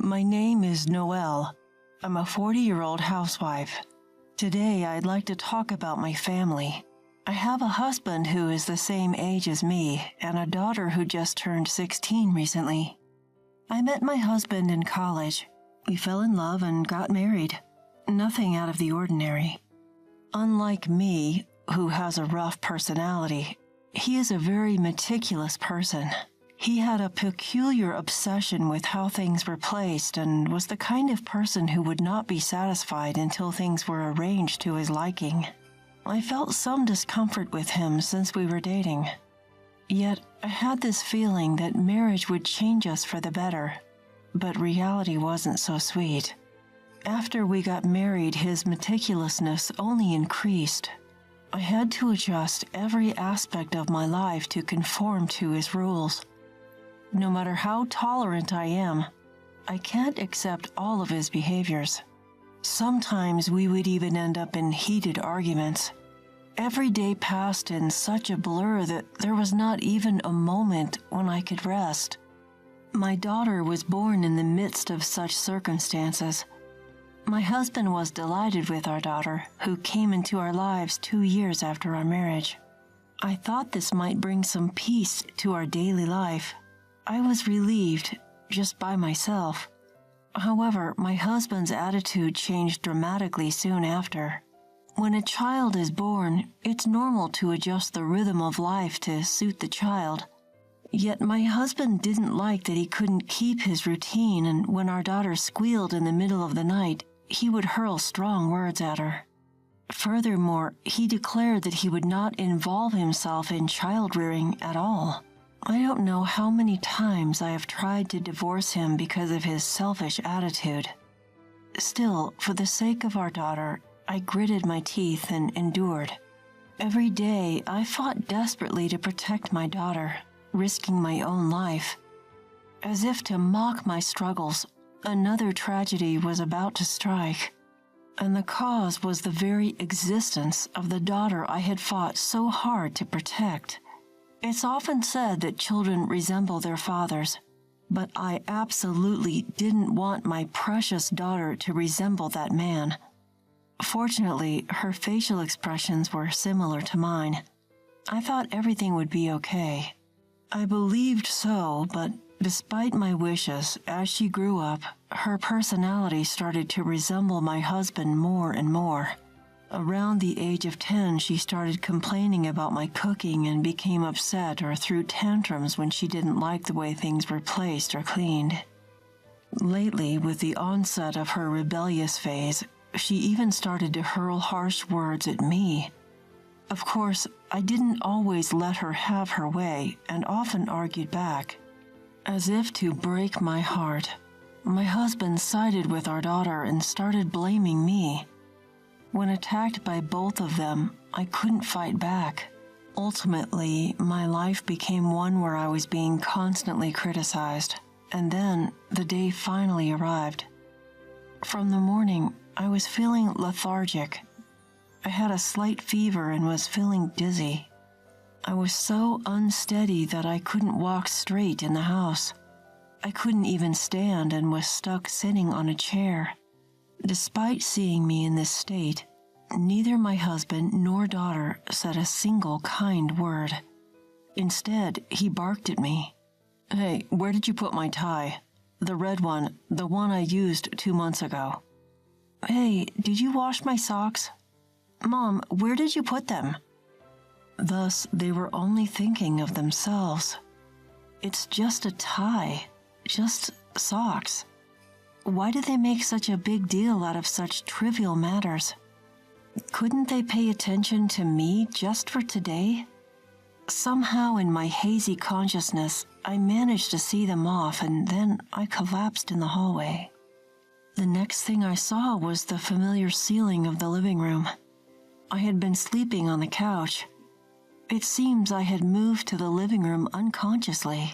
My name is Noelle. I'm a 40-year-old housewife. Today, I'd like to talk about my family. I have a husband who is the same age as me and a daughter who just turned 16 recently. I met my husband in college. We fell in love and got married. Nothing out of the ordinary. Unlike me, who has a rough personality, he is a very meticulous person. He had a peculiar obsession with how things were placed and was the kind of person who would not be satisfied until things were arranged to his liking. I felt some discomfort with him since we were dating. Yet, I had this feeling that marriage would change us for the better, but reality wasn't so sweet. After we got married, his meticulousness only increased. I had to adjust every aspect of my life to conform to his rules. No matter how tolerant I am, I can't accept all of his behaviors. Sometimes we would even end up in heated arguments. Every day passed in such a blur that there was not even a moment when I could rest. My daughter was born in the midst of such circumstances. My husband was delighted with our daughter, who came into our lives 2 years after our marriage. I thought this might bring some peace to our daily life. I was relieved, just by myself. However, my husband's attitude changed dramatically soon after. When a child is born, it's normal to adjust the rhythm of life to suit the child. Yet my husband didn't like that he couldn't keep his routine, and when our daughter squealed in the middle of the night, he would hurl strong words at her. Furthermore, he declared that he would not involve himself in child-rearing at all. I don't know how many times I have tried to divorce him because of his selfish attitude. Still, for the sake of our daughter, I gritted my teeth and endured. Every day, I fought desperately to protect my daughter, risking my own life. As if to mock my struggles, another tragedy was about to strike, and the cause was the very existence of the daughter I had fought so hard to protect. It's often said that children resemble their fathers, but I absolutely didn't want my precious daughter to resemble that man. Fortunately, her facial expressions were similar to mine. I thought everything would be okay. I believed so, but despite my wishes, as she grew up, her personality started to resemble my husband more and more. Around the age of 10, she started complaining about my cooking and became upset or threw tantrums when she didn't like the way things were placed or cleaned. Lately, with the onset of her rebellious phase, she even started to hurl harsh words at me. Of course, I didn't always let her have her way and often argued back. As if to break my heart, my husband sided with our daughter and started blaming me. When attacked by both of them, I couldn't fight back. Ultimately, my life became one where I was being constantly criticized, and then the day finally arrived. From the morning, I was feeling lethargic. I had a slight fever and was feeling dizzy. I was so unsteady that I couldn't walk straight in the house. I couldn't even stand and was stuck sitting on a chair. Despite seeing me in this state, neither my husband nor daughter said a single kind word. Instead, he barked at me. "Hey, where did you put my tie? The red one, the one I used 2 months ago." "Hey, did you wash my socks?" "Mom, where did you put them?" Thus, they were only thinking of themselves. It's just a tie, just socks. Why do they make such a big deal out of such trivial matters? Couldn't they pay attention to me just for today? Somehow in my hazy consciousness, I managed to see them off, and then I collapsed in the hallway. The next thing I saw was the familiar ceiling of the living room. I had been sleeping on the couch. It seems I had moved to the living room unconsciously.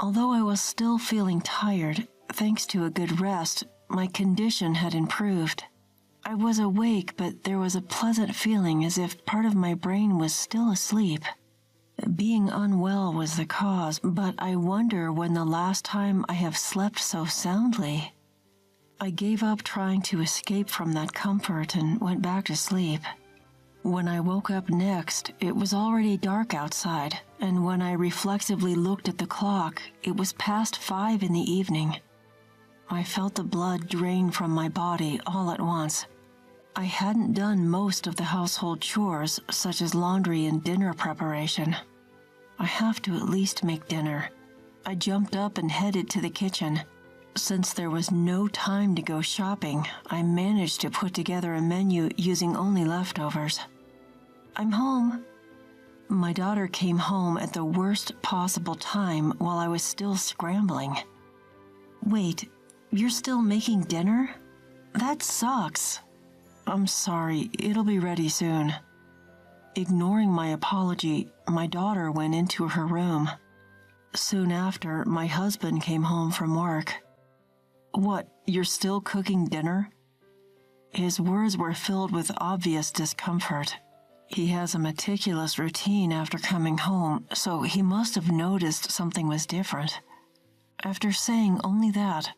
Although I was still feeling tired, thanks to a good rest, my condition had improved. I was awake, but there was a pleasant feeling as if part of my brain was still asleep. being unwell was the cause, but I wonder when the last time I have slept so soundly. I gave up trying to escape from that comfort and went back to sleep. When I woke up next, it was already dark outside, and when I reflexively looked at the clock, it was past 5 in the evening. I felt the blood drain from my body all at once. I hadn't done most of the household chores, such as laundry and dinner preparation. I have to at least make dinner. I jumped up and headed to the kitchen. Since there was no time to go shopping, I managed to put together a menu using only leftovers. I'm home. My daughter came home at the worst possible time while I was still scrambling. Wait, you're still making dinner? That sucks. I'm sorry, it'll be ready soon. Ignoring my apology, my daughter went into her room. Soon after, my husband came home from work. What, you're still cooking dinner? His words were filled with obvious discomfort. He has a meticulous routine after coming home, so he must have noticed something was different. After saying only that,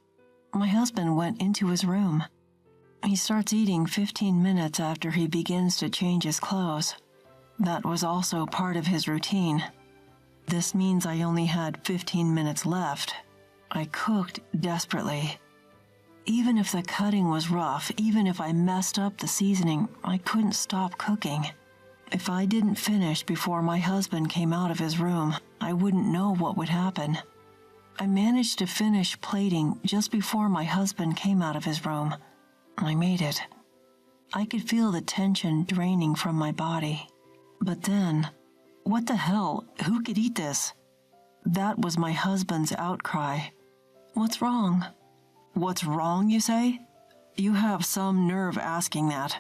my husband went into his room. He starts eating 15 minutes after he begins to change his clothes. That was also part of his routine. This means I only had 15 minutes left. I cooked desperately. Even if the cutting was rough, even if I messed up the seasoning, I couldn't stop cooking. If I didn't finish before my husband came out of his room, I wouldn't know what would happen. I managed to finish plating just before my husband came out of his room. I made it. I could feel the tension draining from my body. But then, what the hell? Who could eat this? That was my husband's outcry. What's wrong? What's wrong, you say? You have some nerve asking that.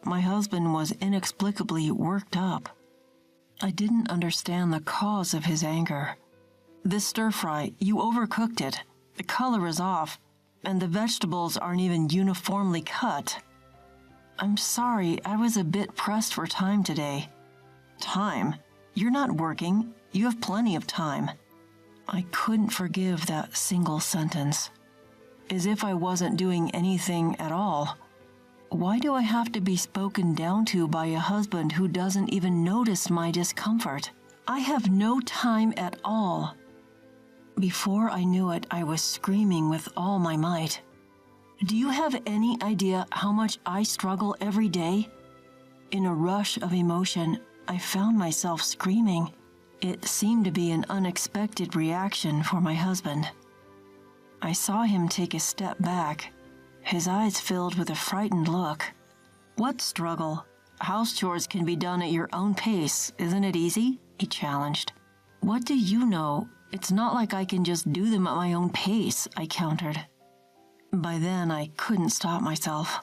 My husband was inexplicably worked up. I didn't understand the cause of his anger. This stir-fry, you overcooked it. The color is off, and the vegetables aren't even uniformly cut. I'm sorry, I was a bit pressed for time today. Time? You're not working. You have plenty of time. I couldn't forgive that single sentence. As if I wasn't doing anything at all. Why do I have to be spoken down to by a husband who doesn't even notice my discomfort? I have no time at all. Before I knew it, I was screaming with all my might. Do you have any idea how much I struggle every day? In a rush of emotion, I found myself screaming. It seemed to be an unexpected reaction for my husband. I saw him take a step back, his eyes filled with a frightened look. What struggle? House chores can be done at your own pace, isn't it easy? He challenged. What do you know? It's not like I can just do them at my own pace, I countered. By then, I couldn't stop myself.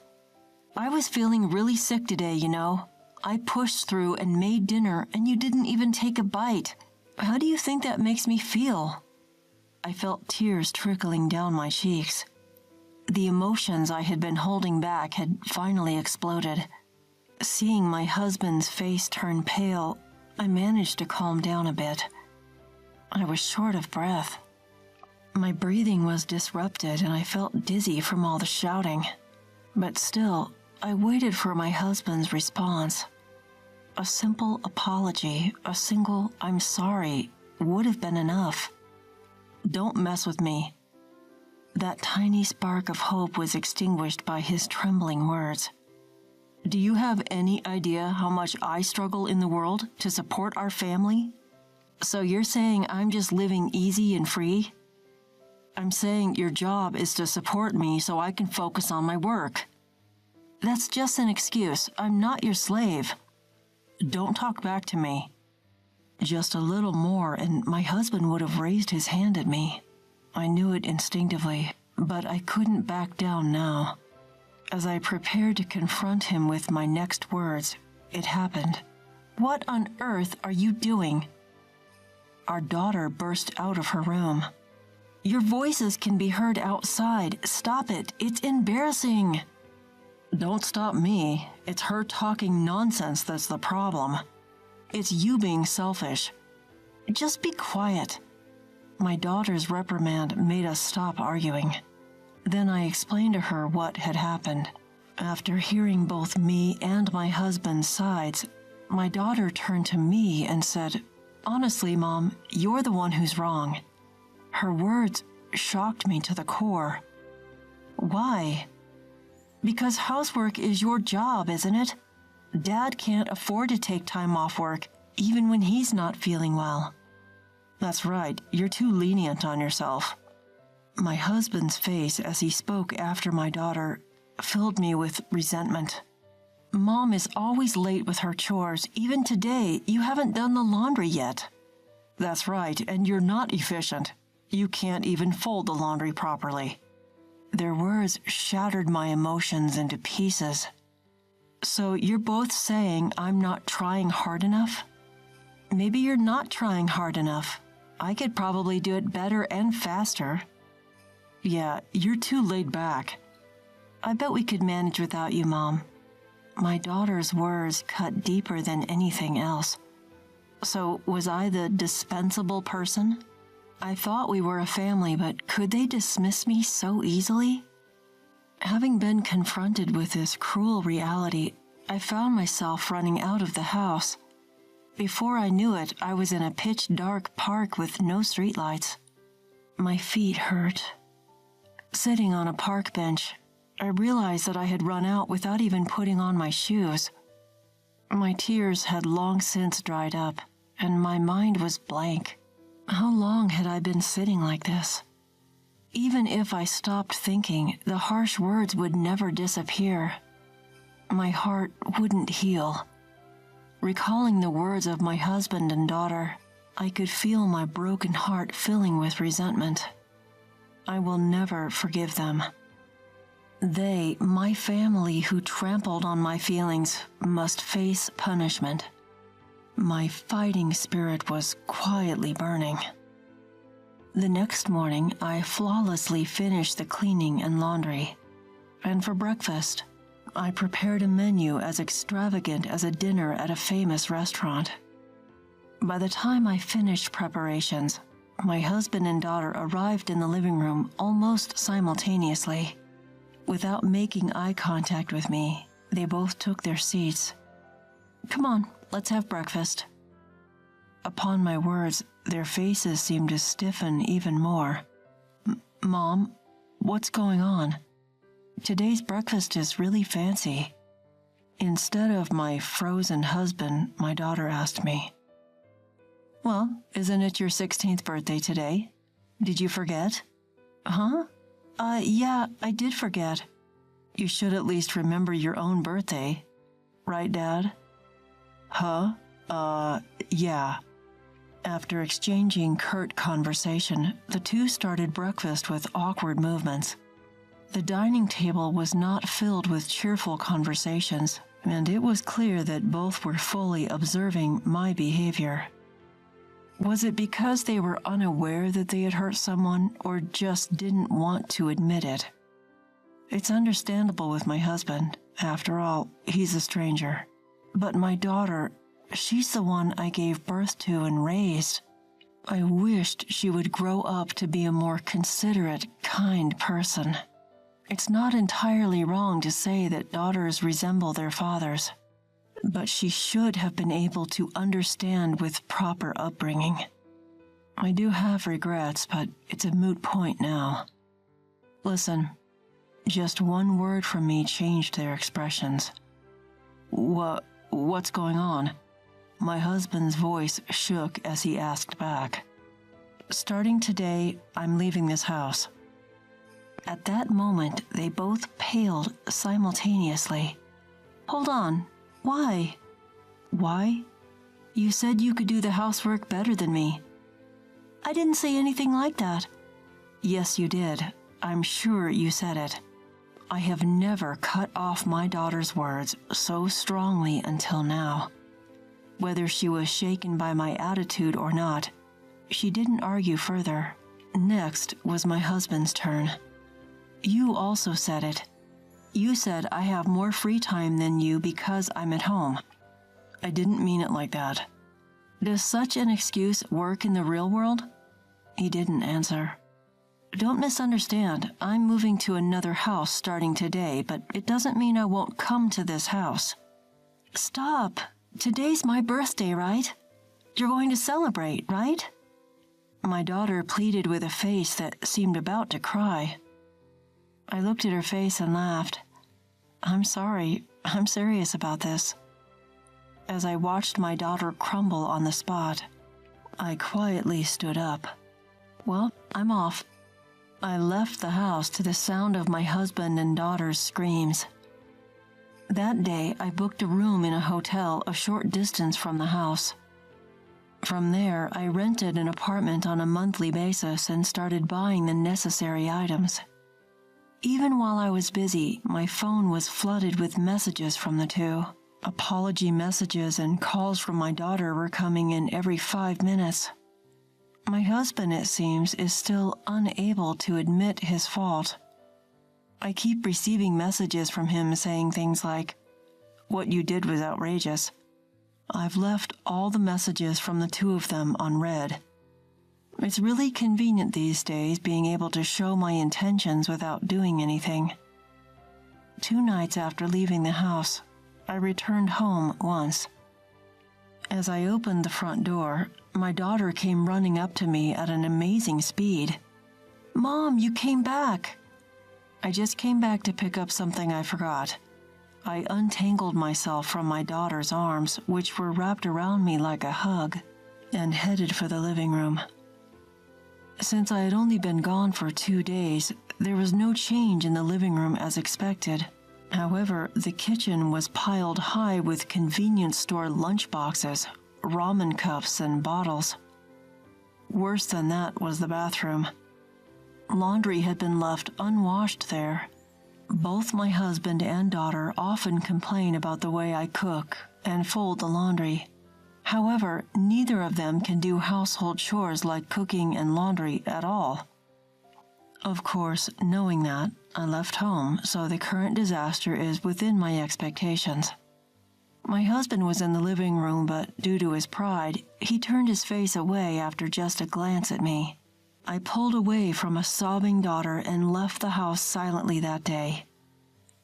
I was feeling really sick today, you know. I pushed through and made dinner, and you didn't even take a bite. How do you think that makes me feel? I felt tears trickling down my cheeks. The emotions I had been holding back had finally exploded. Seeing my husband's face turn pale, I managed to calm down a bit. I was short of breath. My breathing was disrupted and I felt dizzy from all the shouting. But still, I waited for my husband's response. A simple apology, a single "I'm sorry" would have been enough. Don't mess with me. That tiny spark of hope was extinguished by his trembling words. Do you have any idea how much I struggle in the world to support our family? So you're saying I'm just living easy and free? I'm saying your job is to support me so I can focus on my work. That's just an excuse. I'm not your slave. Don't talk back to me. Just a little more and my husband would have raised his hand at me. I knew it instinctively, but I couldn't back down now. As I prepared to confront him with my next words, it happened. What on earth are you doing? Our daughter burst out of her room. Your voices can be heard outside. Stop it. It's embarrassing. Don't stop me. It's her talking nonsense that's the problem. It's you being selfish. Just be quiet." My daughter's reprimand made us stop arguing. Then I explained to her what had happened. After hearing both me and my husband's sides, my daughter turned to me and said, "Honestly, Mom, you're the one who's wrong." Her words shocked me to the core. "Why?" "Because housework is your job, isn't it? Dad can't afford to take time off work, even when he's not feeling well." "That's right, you're too lenient on yourself." My husband's face as he spoke after my daughter filled me with resentment. "Mom is always late with her chores. Even today, you haven't done the laundry yet." "That's right, and you're not efficient. You can't even fold the laundry properly." Their words shattered my emotions into pieces. "So you're both saying I'm not trying hard enough?" "Maybe you're not trying hard enough. I could probably do it better and faster." "Yeah, you're too laid back." "I bet we could manage without you, Mom." My daughter's words cut deeper than anything else. So was I the dispensable person? I thought we were a family, but could they dismiss me so easily? Having been confronted with this cruel reality, I found myself running out of the house. Before I knew it, I was in a pitch-dark park with no streetlights. My feet hurt. Sitting on a park bench, I realized that I had run out without even putting on my shoes. My tears had long since dried up, and my mind was blank. How long had I been sitting like this? Even if I stopped thinking, the harsh words would never disappear. My heart wouldn't heal. Recalling the words of my husband and daughter, I could feel my broken heart filling with resentment. I will never forgive them. They, my family who trampled on my feelings, must face punishment. My fighting spirit was quietly burning. The next morning, I flawlessly finished the cleaning and laundry. And for breakfast, I prepared a menu as extravagant as a dinner at a famous restaurant. By the time I finished preparations, my husband and daughter arrived in the living room almost simultaneously. Without making eye contact with me, they both took their seats. "Come on, let's have breakfast." Upon my words, their faces seemed to stiffen even more. "Mom, what's going on? Today's breakfast is really fancy." Instead of my frozen husband, my daughter asked me, "Well, isn't it your 16th birthday today? Did you forget?" "Huh? Yeah, I did forget." "You should at least remember your own birthday. Right, Dad?" "Huh? Yeah." After exchanging curt conversation, the two started breakfast with awkward movements. The dining table was not filled with cheerful conversations, and it was clear that both were fully observing my behavior. Was it because they were unaware that they had hurt someone, or just didn't want to admit it? It's understandable with my husband. After all, he's a stranger. But my daughter, she's the one I gave birth to and raised. I wished she would grow up to be a more considerate, kind person. It's not entirely wrong to say that daughters resemble their fathers, but she should have been able to understand with proper upbringing. I do have regrets, but it's a moot point now. Listen, just one word from me changed their expressions. What's going on?" My husband's voice shook as he asked back. "Starting today, I'm leaving this house." At that moment, they both paled simultaneously. "Hold on. Why?" "Why? You said you could do the housework better than me." "I didn't say anything like that." "Yes, you did. I'm sure you said it." I have never cut off my daughter's words so strongly until now. Whether she was shaken by my attitude or not, she didn't argue further. Next was my husband's turn. "You also said it. You said I have more free time than you because I'm at home." "I didn't mean it like that." Does such an excuse work in the real world? He didn't answer. Don't misunderstand, I'm moving to another house starting today, but it doesn't mean I won't come to this house. Stop! Today's my birthday, right? You're going to celebrate, right? My daughter pleaded with a face that seemed about to cry. I looked at her face and laughed. I'm sorry, I'm serious about this. As I watched my daughter crumble on the spot, I quietly stood up. Well, I'm off. I left the house to the sound of my husband and daughter's screams. That day, I booked a room in a hotel a short distance from the house. From there, I rented an apartment on a monthly basis and started buying the necessary items. Even while I was busy, my phone was flooded with messages from the two. Apology messages and calls from my daughter were coming in every 5 minutes. My husband, it seems, is still unable to admit his fault. I keep receiving messages from him saying things like, "What you did was outrageous." I've left all the messages from the two of them unread. It's really convenient these days being able to show my intentions without doing anything. 2 nights after leaving the house, I returned home once. As I opened the front door, my daughter came running up to me at an amazing speed. "Mom, you came back." I just came back to pick up something I forgot. I untangled myself from my daughter's arms, which were wrapped around me like a hug, and headed for the living room. Since I had only been gone for 2 days, there was no change in the living room as expected. However, the kitchen was piled high with convenience store lunchboxes, ramen cups, and bottles. Worse than that was the bathroom. Laundry had been left unwashed there. Both my husband and daughter often complain about the way I cook and fold the laundry. However, neither of them can do household chores like cooking and laundry at all. Of course, knowing that, I left home, so the current disaster is within my expectations. My husband was in the living room, but due to his pride, he turned his face away after just a glance at me. I pulled away from a sobbing daughter and left the house silently that day.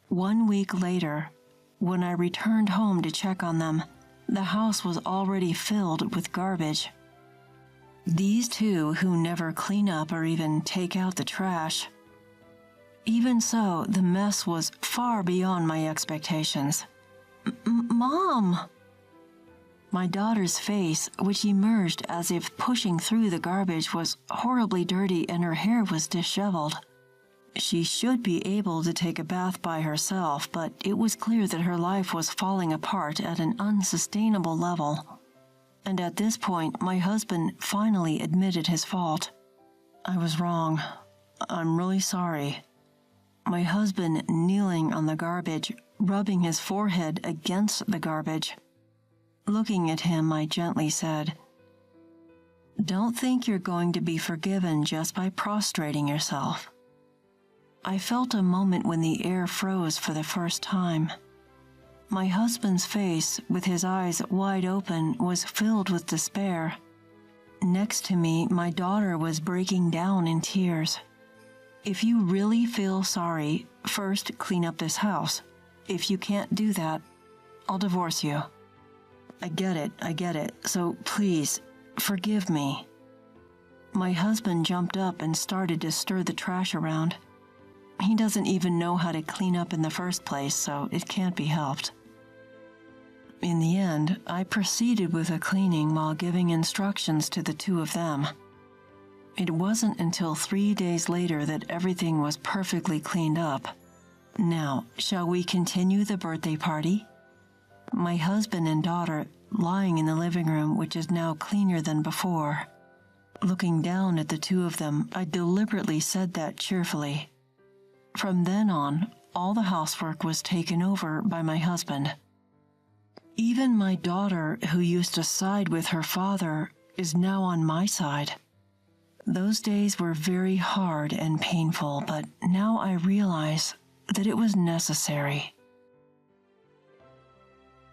1 week later, when I returned home to check on them, the house was already filled with garbage. These two who never clean up or even take out the trash. Even so, the mess was far beyond my expectations. Mom! My daughter's face, which emerged as if pushing through the garbage, was horribly dirty and her hair was disheveled. She should be able to take a bath by herself, but it was clear that her life was falling apart at an unsustainable level. And at this point, my husband finally admitted his fault. "I was wrong. I'm really sorry." My husband kneeling on the garbage, rubbing his forehead against the garbage. Looking at him, I gently said, "Don't think you're going to be forgiven just by prostrating yourself." I felt a moment when the air froze for the first time. My husband's face, with his eyes wide open, was filled with despair. Next to me, my daughter was breaking down in tears. "If you really feel sorry, first clean up this house. If you can't do that, I'll divorce you." I get it, so please, forgive me." My husband jumped up and started to stir the trash around. He doesn't even know how to clean up in the first place, so it can't be helped. In the end, I proceeded with the cleaning while giving instructions to the two of them. It wasn't until 3 days later that everything was perfectly cleaned up. Now, shall we continue the birthday party? My husband and daughter lying in the living room, which is now cleaner than before. Looking down at the two of them, I deliberately said that cheerfully. From then on, all the housework was taken over by my husband. Even my daughter, who used to side with her father, is now on my side. Those days were very hard and painful, but now I realize that it was necessary.